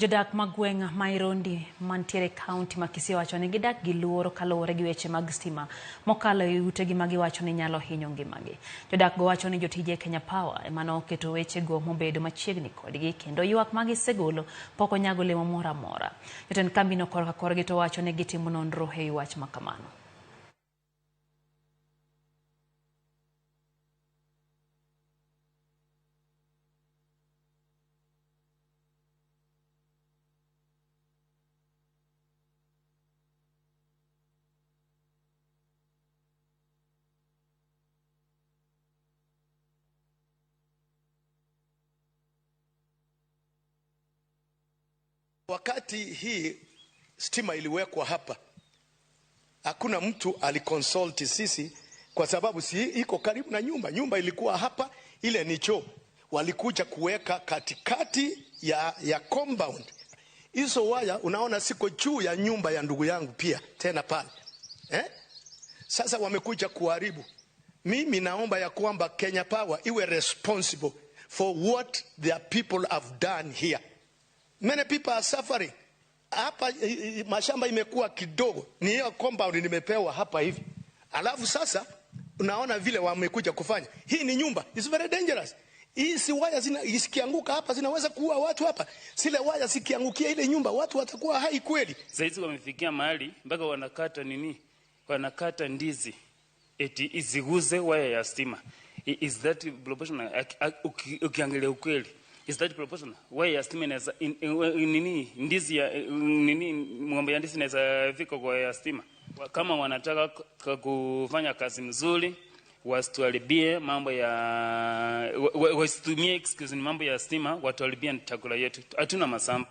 Jodak magweng' ma Irondi mantiere kaunti ma Kisii wacho ni gidak gi luoro kaluore gi weche mag stima mokalo e utegi ma giwacho ni nyalo hinyo ngimagi. Jodak go wacho ni jotije Kenya Power emane oketo weche go mobedo machiegni kodgi kendo ywak ma gisegolo pok onyago lemo moro amora. Jotend kambino korgi to wacho ni gitimo nonro e wach ma kamano. Wakati hii stima iliwekwa hapa, hakuna mtu aliconsult sisi kwa sababu si iko karibu na nyumba. Nyumba ilikuwa hapa, ile ni choo. Walikuja kuweka katikati ya compound. Hizo waya unaona siko juu ya nyumba ya ndugu yangu pia tena pale. Sasa wamekuja kuharibu. Mimi naomba ya kwamba Kenya Power iwe responsible for what their people have done here. Many people are suffering. Hapa mashamba imekuwa kidogo. Ni hiyo compound nimepewa hapa hivi. Alafu sasa unaona vile wamekuja kufanya. Hii ni nyumba. It's very dangerous. Hizi waya zikianguka hapa zinaweza kuua watu hapa. Zile waya zikiangukia ile nyumba watu watakuwa hai kweli. Sasa wamefikia mahali mpaka wanakata nini? Wanakata ndizi eti iziguze waya ya stima. Is that proportional? Ukiangalia ukweli. Is that proportional? Why ya stima inaweza nini ndizi ya nini ng'ombe ya ndizi inaweza fika kwa ya stima? Kama wanataka kufanya kazi nzuri, wasituharibie mambo ya wasitumie excuse ni mambo ya stima, watuharibie chakula yetu. Hatuna masamba.